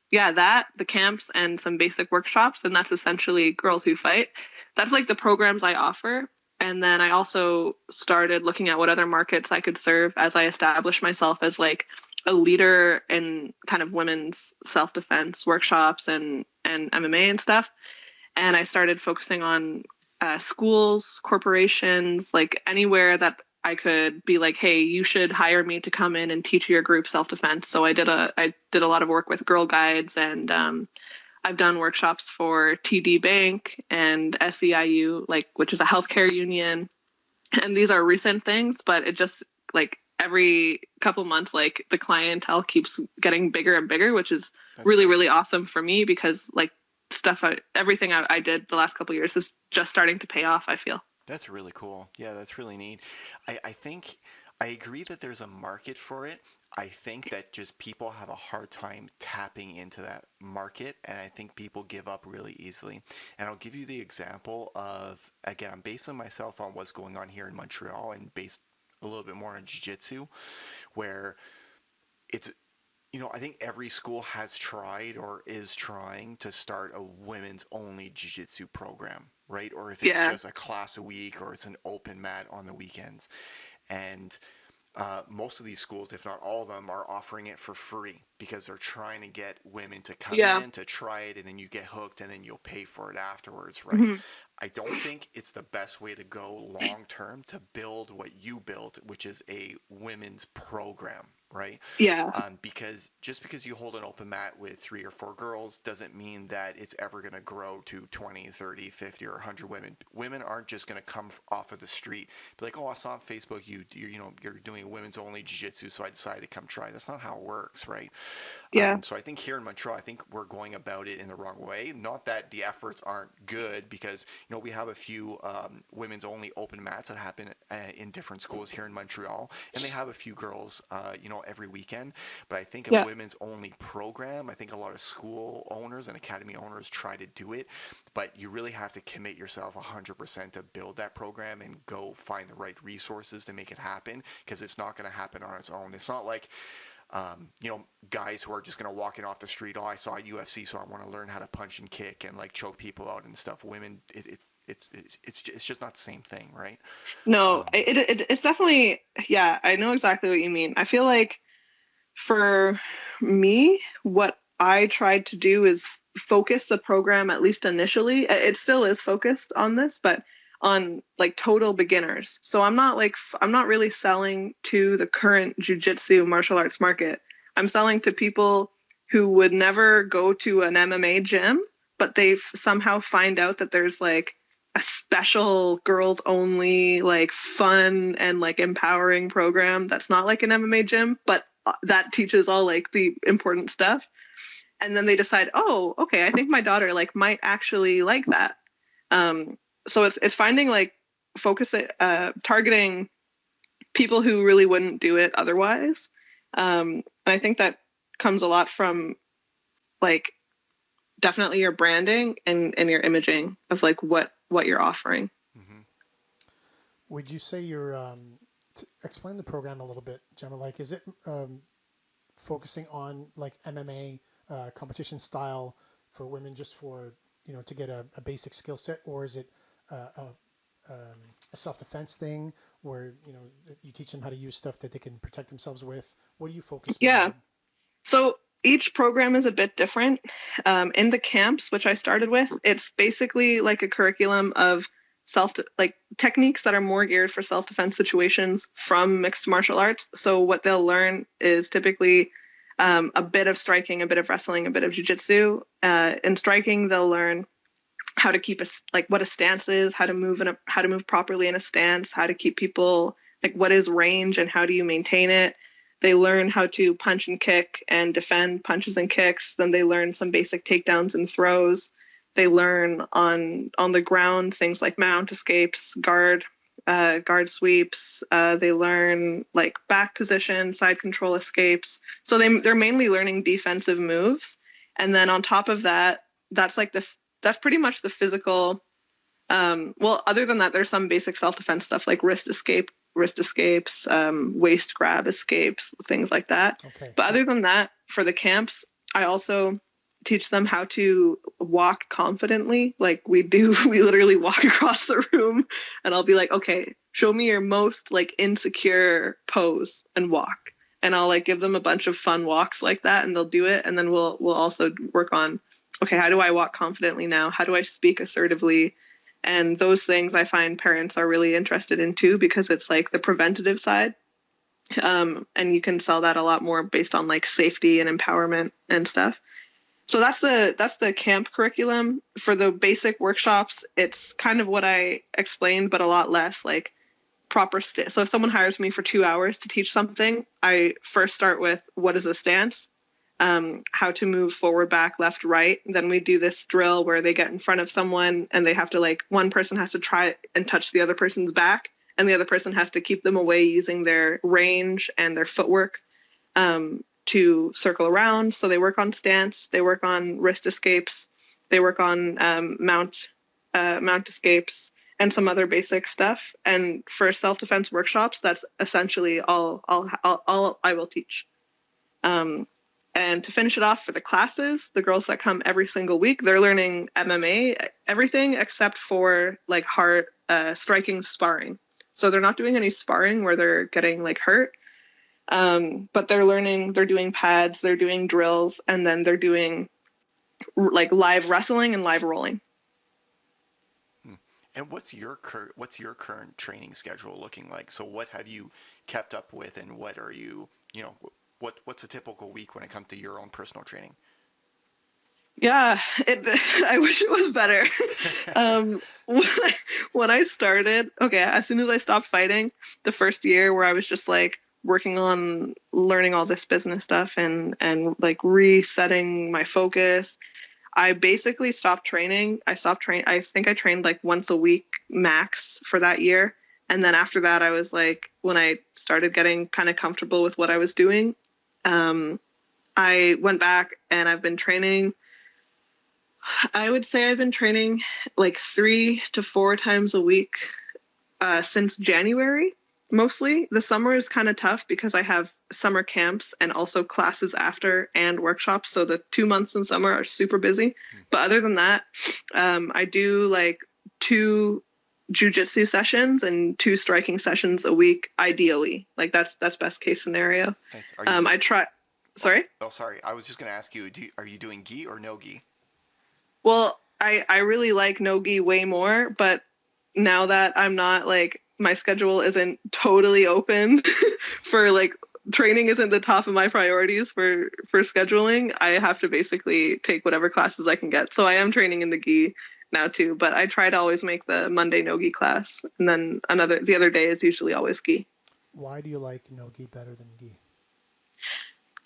yeah, that, the camps, and some basic workshops. And that's essentially Girls Who Fight. That's like the programs I offer. And then I also started looking at what other markets I could serve as I established myself as like a leader in kind of women's self-defense workshops and MMA and stuff. And I started focusing on schools, corporations, like anywhere that I could be like, hey, you should hire me to come in and teach your group self-defense. So I did a lot of work with Girl Guides, and I've done workshops for TD Bank and SEIU, like, which is a healthcare union. And these are recent things, but it just like every couple months, like the clientele keeps getting bigger and bigger, which is That's really, great. really awesome for me because like everything I did the last couple of years is just starting to pay off, I feel. That's really cool. Yeah, that's really neat. I think I agree that there's a market for it. I think that just people have a hard time tapping into that market, and I think people give up really easily. And I'll give you the example of, again, I'm basing myself on what's going on here in Montreal and based a little bit more on jiu-jitsu, where it's I think every school has tried or is trying to start a women's only jiu-jitsu program, right? Or if it's Yeah. just a class a week or it's an open mat on the weekends. And most of these schools, if not all of them, are offering it for free because they're trying to get women to come Yeah. in to try it, and then you get hooked, and then you'll pay for it afterwards, right? Mm-hmm. I don't think it's the best way to go long term to build what you built, which is a women's program, right? Yeah. Because just because you hold an open mat with 3 or 4 girls doesn't mean that it's ever going to grow to 20, 30, 50, or 100 women. Women aren't just going to come off of the street, be like, oh, I saw on Facebook you're doing women's only jiu-jitsu, so I decided to come try. That's not how it works, right? Yeah. So I think here in Montreal, I think we're going about it in the wrong way. Not that the efforts aren't good, because we have a few women's only open mats that happen in different schools here in Montreal, and they have a few girls, every weekend. But I think a Yeah. women's only program, I think a lot of school owners and academy owners try to do it, but you really have to commit yourself 100% to build that program and go find the right resources to make it happen, because it's not going to happen on its own. It's not like guys who are just going to walk in off the street. Oh, I saw UFC, so I want to learn how to punch and kick and like choke people out and stuff. Women, it's just not the same thing, right? No, Um, it's definitely, yeah, I know exactly what you mean. I feel like for me, what I tried to do is focus the program, at least initially. It still is focused on this, but on like total beginners. So I'm not really selling to the current jujitsu martial arts market. I'm selling to people who would never go to an MMA gym, but they somehow find out that there's like a special girls only like fun and like empowering program that's not like an MMA gym, but that teaches all like the important stuff. And then they decide, oh, okay, I think my daughter like might actually like that. um so it's finding like focusing, targeting people who really wouldn't do it otherwise. And I think that comes a lot from like definitely your branding and your imaging of like what you're offering. mhm. Would you say you're explain the program a little bit, Gemma? Like, is it focusing on like MMA competition style for women, just for to get a basic skill set, or is it a self defense thing where you teach them how to use stuff that they can protect themselves with? What do you focus more Yeah. on? So each program is a bit different. In the camps, which I started with, it's basically like a curriculum of like techniques that are more geared for self-defense situations from mixed martial arts. So what they'll learn is typically a bit of striking, a bit of wrestling, a bit of jiu-jitsu. In striking, they'll learn how to keep like what a stance is, how to move how to move properly in a stance, how to keep people, like what is range and how do you maintain it. They learn how to punch and kick and defend punches and kicks. Then they learn some basic takedowns and throws. They learn on the ground things like mount escapes, guard sweeps. They learn like back position, side control escapes. So they're mainly learning defensive moves. And then on top of that, that's like that's pretty much the physical. Well, other than that, there's some basic self-defense stuff like wrist escapes, waist grab escapes, things like that. Okay. But other than that, for the camps, I also teach them how to walk confidently. Like we literally walk across the room and I'll be like, okay, show me your most like insecure pose and walk. And I'll like give them a bunch of fun walks like that and they'll do it. And then we'll also work on, okay, how do I walk confidently now? How do I speak assertively? And those things I find parents are really interested in too, because it's like the preventative side. And you can sell that a lot more based on like safety and empowerment and stuff. So that's the camp curriculum. For the basic workshops, it's kind of what I explained, but a lot less like proper so if someone hires me for 2 hours to teach something, I first start with what is a stance, how to move forward, back, left, right. Then we do this drill where they get in front of someone and they have to like, one person has to try and touch the other person's back and the other person has to keep them away using their range and their footwork to circle around. So they work on stance, they work on wrist escapes, they work on mount escapes and some other basic stuff. And for self-defense workshops, that's essentially all I will teach. And to finish it off for the classes, the girls that come every single week, they're learning MMA, everything except for like hard striking sparring. So they're not doing any sparring where they're getting like hurt. But they're doing pads, they're doing drills, and then they're doing like live wrestling and live rolling. And what's your current training schedule looking like? So what have you kept up with, and what are you, what's a typical week when it comes to your own personal training? Yeah, I wish it was better. When I started, okay, as soon as I stopped fighting, the first year where I was just like working on learning all this business stuff and like resetting my focus, I basically stopped training. I think I trained like once a week max for that year. And then after that, I was like, when I started getting kind of comfortable with what I was doing, I went back and I've been training. I would say I've been training like 3 to 4 times a week since January. Mostly the summer is kind of tough because I have summer camps and also classes after and workshops. So the 2 months in summer are super busy. But other than that, I do like 2 jujitsu sessions and 2 striking sessions a week, ideally. Like that's best case scenario. Nice. I try. Sorry. Oh, sorry. I was just going to ask you, are you doing gi or no gi? Well, I really like no gi way more, but now that I'm not like my schedule isn't totally open for like training isn't the top of my priorities for scheduling, I have to basically take whatever classes I can get. So I am training in the gi now too, but I try to always make the Monday no gi class, and then the other day is usually always gi. Why do you like no gi better than gi?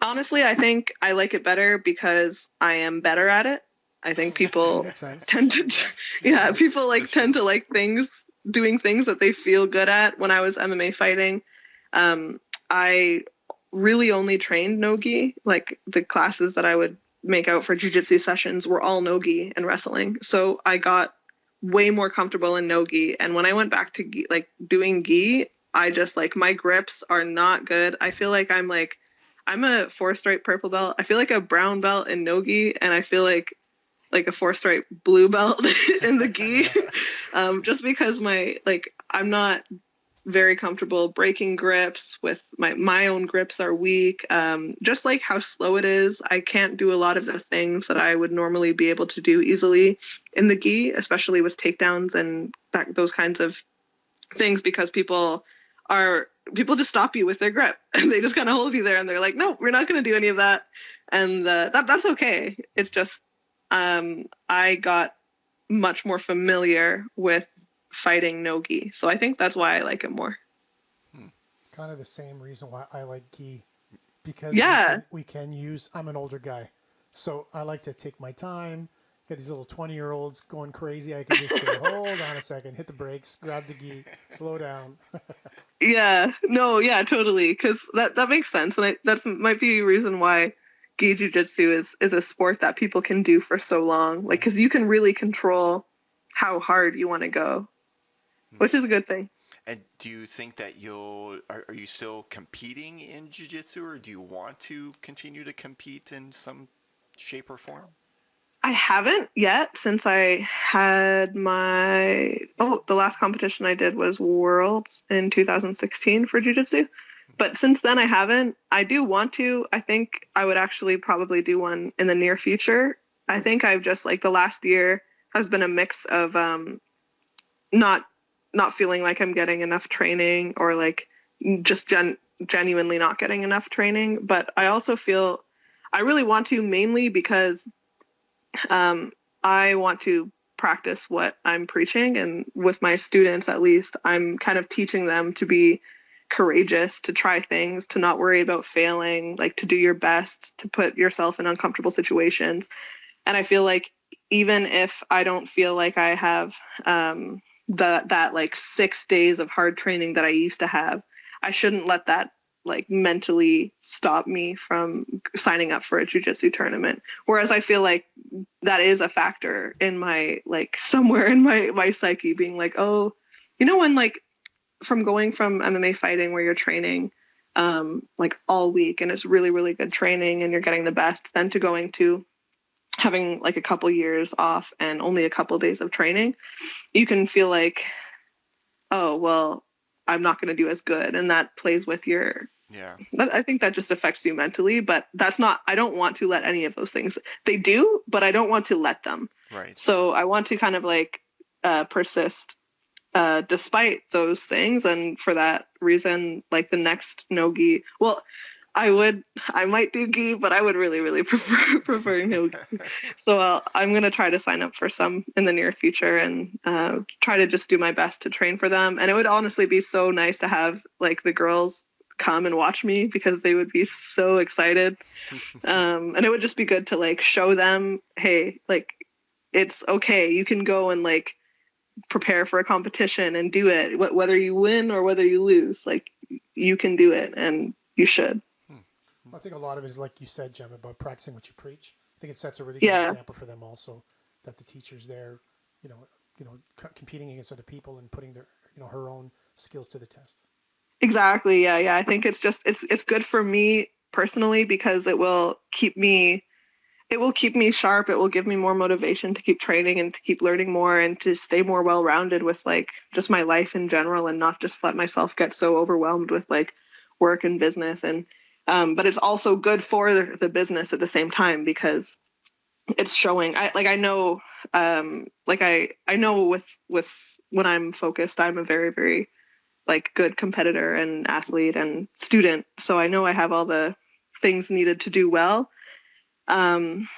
Honestly, I think I like it better because I am better at it. I think people tend to, yeah, people like tend to like doing things that they feel good at. When I was MMA fighting, I really only trained no-gi. Like the classes that I would make out for jiu-jitsu sessions were all no-gi and wrestling. So I got way more comfortable in no-gi. And when I went back to gi, like doing gi, I just like my grips are not good. I feel like I'm a 4-stripe purple belt. I feel like a brown belt in no-gi, and I feel like a 4-stripe blue belt in the gi. Just because I'm not very comfortable breaking grips with my own grips are weak. Just like how slow it is, I can't do a lot of the things that I would normally be able to do easily in the gi, especially with takedowns and those kinds of things, because people just stop you with their grip and they just kind of hold you there and they're like, no, we're not going to do any of that. And that's okay. It's just I got much more familiar with fighting no-gi. So I think that's why I like it more. Kind of the same reason why I like gi, because Yeah. we can use. I'm an older guy, so I like to take my time. Get these little 20-year-olds going crazy. I can just say, hold on a second, hit the brakes, grab the gi, slow down. Yeah. No, yeah, totally. Because that makes sense. And that's might be a reason why gi jiu-jitsu is a sport that people can do for so long. Like, because you can really control how hard you want to go, which is a good thing. And do you think that are you still competing in jiu-jitsu, or do you want to continue to compete in some shape or form? I haven't yet since I had the last competition I did was Worlds in 2016 for Jiu-Jitsu. But since then I haven't. I do want to. I think I would actually probably do one in the near future. I think I've just like the last year has been a mix of not not feeling like I'm getting enough training, or like just genuinely not getting enough training. But I also feel I really want to, mainly because um, I want to practice what I'm preaching, and with my students, at least, I'm kind of teaching them to be courageous, to try things, to not worry about failing, like to do your best, to put yourself in uncomfortable situations. And I feel like even if I don't feel like I have that like 6 days of hard training that I used to have, I shouldn't let that like mentally stop me from signing up for a jujitsu tournament. Whereas I feel like that is a factor in my like somewhere in my psyche being like, oh, when like from going from MMA fighting where you're training like all week and it's really really good training and you're getting the best, then to going to having like a couple years off and only a couple days of training, you can feel like, oh, well, I'm not going to do as good. And that plays with Yeah. I think that just affects you mentally, but I don't want to let any of those things. They do, but I don't want to let them. Right. So I want to kind of like persist despite those things. And for that reason, like the next no-gi, well, I might do gi, but I would really, really prefer no. So I'm gonna try to sign up for some in the near future and try to just do my best to train for them. And it would honestly be so nice to have like the girls come and watch me, because they would be so excited. And it would just be good to like show them, hey, like it's okay, you can go and like prepare for a competition and do it, whether you win or whether you lose. Like you can do it, and you should. I think a lot of it is like you said, Gemma, about practicing what you preach. I think it sets a really good Yeah. example for them also, that the teacher's there, competing against other people and putting her own skills to the test. Exactly. Yeah, yeah. I think it's good for me personally, because it will keep me sharp. It will give me more motivation to keep training and to keep learning more and to stay more well-rounded with like just my life in general, and not just let myself get so overwhelmed with like work and business. And but it's also good for the business at the same time, because it's showing. I know I know with when I'm focused, I'm a very very like good competitor and athlete and student. So I know I have all the things needed to do well. Um,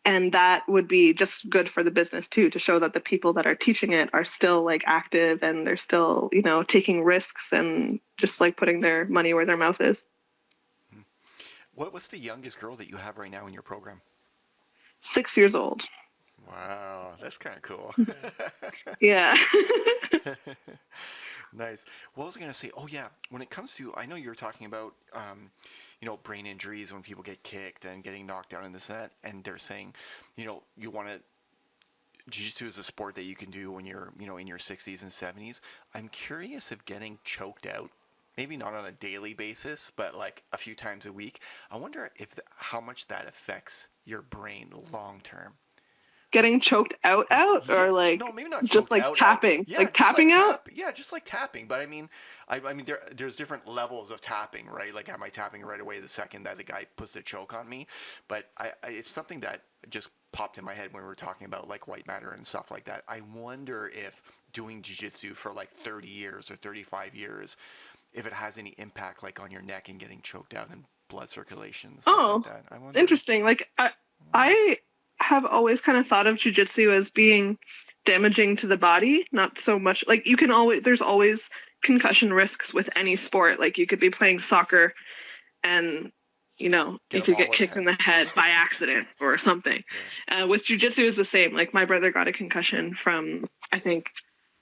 and that would be just good for the business too, to show that the people that are teaching it are still like active and they're still, taking risks and just like putting their money where their mouth is. What's the youngest girl that you have right now in your program? 6 years old. Wow, that's kind of cool. Yeah. Nice. What was I going to say? Oh yeah, when it comes to, I know you're talking about, brain injuries when people get kicked and getting knocked out in this and that, and they're saying, you want to, jiu-jitsu is a sport that you can do when you're, in your 60s and 70s. I'm curious if getting choked out, maybe not on a daily basis, but like a few times a week, I wonder if how much that affects your brain long term. Getting choked out, Yeah, or like no, maybe not just choked like out. tapping, Yeah, like just like tapping out. tap. Yeah, just like tapping. But I mean, there's different levels of tapping, right? Like, am I tapping right away the second that the guy puts the choke on me? But it's something that just popped in my head when we were talking about like white matter and stuff like that. I wonder if doing jiu-jitsu for like 30 years or 35 years, if it has any impact like on your neck and getting choked out and blood circulation and stuff like Oh, that. I wonder. interesting. Like I have always kind of thought of jujitsu as being damaging to the body, not so much like there's always concussion risks with any sport. Like you could be playing soccer and you could get kicked in the head by accident or something. Yeah. With jujitsu is the same. Like my brother got a concussion from, I think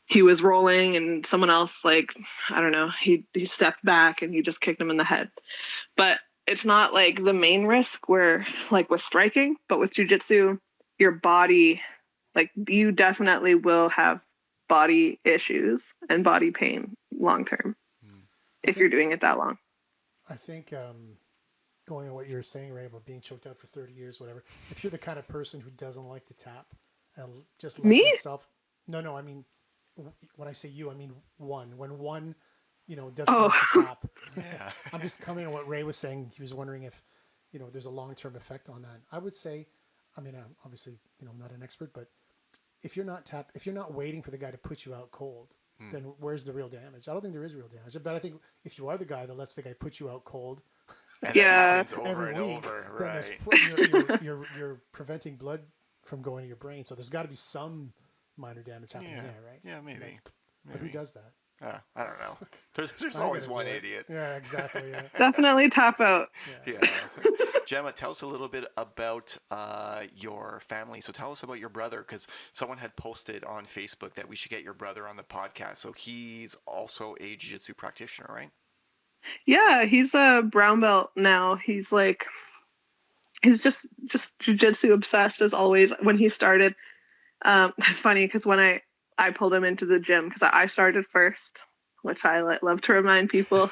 he was rolling and someone else, like, I don't know, he stepped back and he just kicked him in the head. But it's not like the main risk where like with striking, but with jujitsu, your body, like you definitely will have body issues and body pain long term if you're doing it that long. I think going on what you were saying, Ray, about being choked out for 30 years, whatever, if you're the kind of person who doesn't like to tap and just lets himself, no, I mean, when I say you, I mean when one, doesn't like to tap. Yeah. I'm just coming on what Ray was saying. He was wondering if, there's a long-term effect on that. I would say, I mean, I'm obviously, I'm not an expert, but if you're not waiting for the guy to put you out cold, then where's the real damage? I don't think there is real damage. But I think if you are the guy that lets the guy put you out cold, and happens over every and week, over, right? Then you're preventing blood from going to your brain. So there's got to be some minor damage happening there, right? Yeah, maybe. But who does that? I don't know. There's always one idiot. Yeah, exactly. Yeah. Definitely tap out. Yeah. Gemma, tell us a little bit about your family. So tell us about your brother, because someone had posted on Facebook that we should get your brother on the podcast. So he's also a jiu-jitsu practitioner, right? Yeah, he's a brown belt now. He's just jiu-jitsu obsessed as always. When he started, it's funny because when I pulled him into the gym, because I started first, which I love to remind people.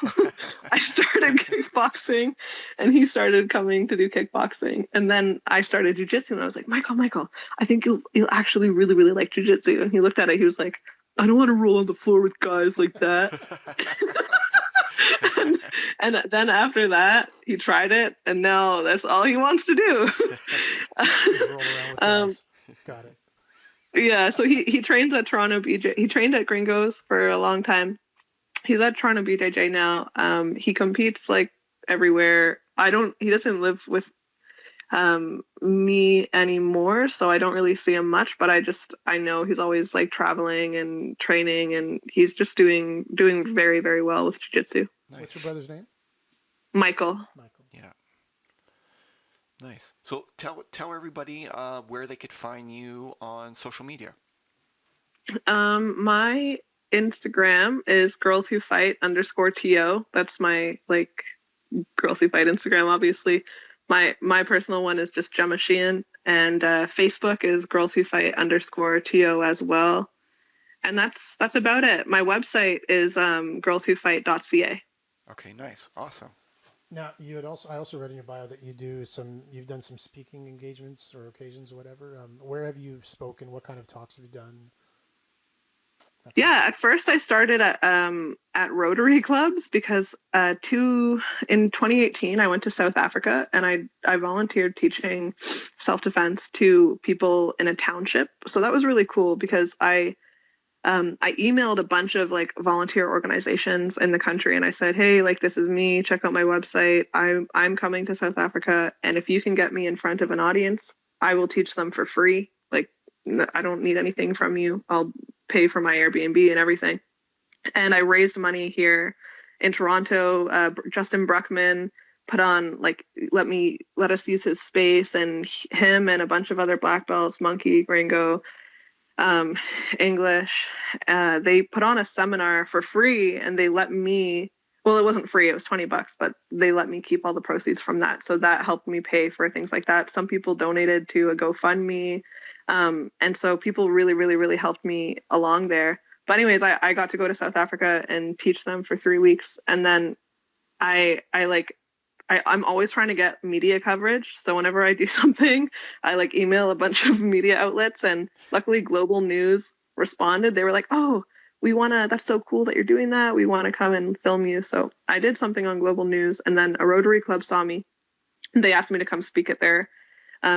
I started kickboxing and he started coming to do kickboxing. And then I started jujitsu and I was like, Michael, I think you'll actually really, really like jujitsu. And he looked at it. He was like, I don't want to roll on the floor with guys like that. and then after that, he tried it. And now that's all he wants to do. Just roll around with guys. Got it. Yeah, so he trains at Toronto BJ. He trained at Gringos for a long time. He's at Toronto BJJ now. He competes like everywhere. He doesn't live with me anymore, so I don't really see him much, but I know he's always like traveling and training, and he's just doing very, very well with jiu-jitsu. Nice. What's your brother's name? Michael. Yeah. Nice. So tell everybody where they could find you on social media. My Instagram is girlswhofight_TO. That's my Girls Who Fight Instagram, obviously. My personal one is just Gemma Sheehan, and Facebook is Girls Who Fight _TO as well. And that's about it. My website is girlswhofight.ca. Okay, nice, awesome. Now I also read in your bio that you've done some speaking engagements or occasions or whatever. Where have you spoken? What kind of talks have you done? Yeah, at first I started at Rotary clubs because in 2018 I went to South Africa and I volunteered teaching self-defense to people in a township. So that was really cool because I emailed a bunch of volunteer organizations in the country and I said, hey, this is me, check out my website. I'm coming to South Africa, and if you can get me in front of an audience, I will teach them for free. I don't need anything from you. I'll pay for my Airbnb and everything. And I raised money here in Toronto. Justin Bruckman put on let us use his space, and him and a bunch of other black belts, Monkey, Gringo, English, they put on a seminar for free, and they let me, well, it wasn't free, it was $20, but they let me keep all the proceeds from that. So that helped me pay for things like that. Some people donated to a GoFundMe. And so people really, really, really helped me along there. But anyways, I got to go to South Africa and teach them for 3 weeks. And then I'm always trying to get media coverage. So whenever I do something, I email a bunch of media outlets, and luckily Global News responded. They were like, oh, that's so cool that you're doing that. We want to come and film you. So I did something on Global News, and then a Rotary Club saw me. They asked me to come speak at their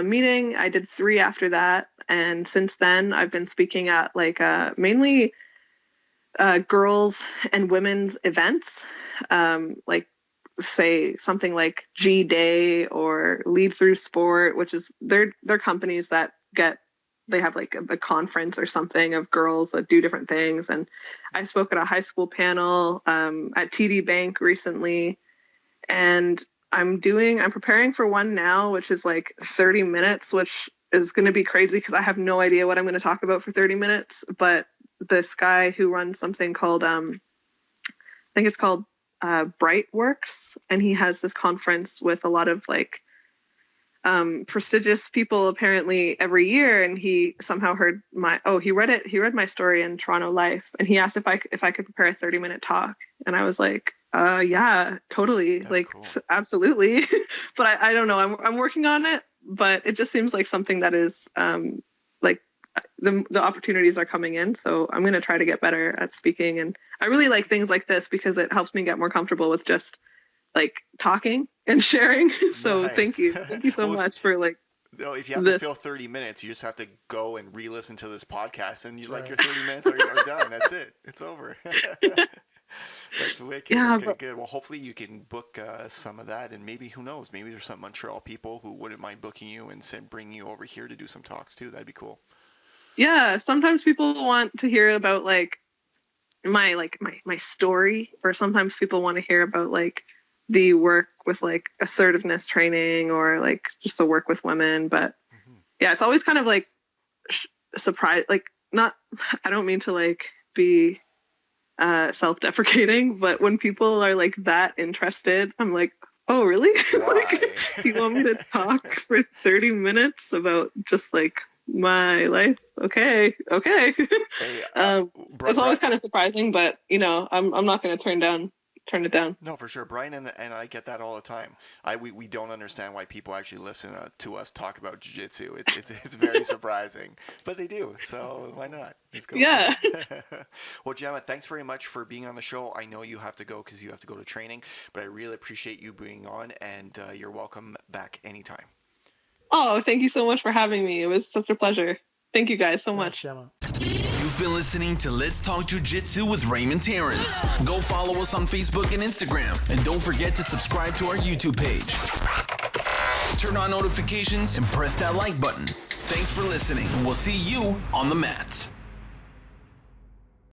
meeting. I did 3 after that. And since then I've been speaking at mainly girls and women's events, say something like G Day or Lead Through Sport, which is they're companies that they have like a conference or something of girls that do different things. And I spoke at a high school panel at TD Bank recently, and I'm preparing for one now, which is like 30 minutes, which is going to be crazy because I have no idea what I'm going to talk about for 30 minutes. But this guy who runs something called, I think it's called Brightworks, and he has this conference with a lot of like prestigious people apparently every year, and he somehow heard he read my story in Toronto Life, and he asked if I could prepare a 30-minute talk, and I was like, yeah, totally. That's like cool. Absolutely. But I don't know, I'm working on it, but it just seems like something that is like the opportunities are coming in, so I'm going to try to get better at speaking. And I really like things like this because it helps me get more comfortable with just like talking and sharing. So Nice. thank you so Well, much for like no, if you have to this. fill 30 minutes, you just have to go and re-listen to this podcast, and That's like right. your 30 minutes are done. That's it. It's over. That's wicked. Yeah, Okay, but good. Well, hopefully you can book some of that, and maybe who knows? Maybe there's some Montreal people who wouldn't mind booking you and bringing you over here to do some talks too. That'd be cool. yeah, sometimes people want to hear about like my story, or sometimes people want to hear about like the work with like assertiveness training or like just the work with women. But Hmm. yeah, it's always kind of like surprise, like not, I don't mean to like be self-deprecating, but when people are like that interested, I'm like, oh really? Like, Why? you want me to talk for 30 minutes about just like my life? Okay. Hey, It's always kind of surprising, but I'm not going to turn it down. no, for sure. Brian and I get that all the time. We don't understand why people actually listen to us talk about jiu-jitsu. It's very surprising, but they do. So why not? Let's go for Yeah. it. Well, Gemma, thanks very much for being on the show. I know you have to go because you have to go to training, but I really appreciate you being on, and you're welcome back anytime. Oh, thank you so much for having me. It was such a pleasure. Thank you guys so Thanks, much. Gemma. You've been listening to Let's Talk Jiu-Jitsu with Raymond Terrence. Go follow us on Facebook and Instagram. And don't forget to subscribe to our YouTube page. Turn on notifications and press that like button. Thanks for listening. We'll see you on the mat.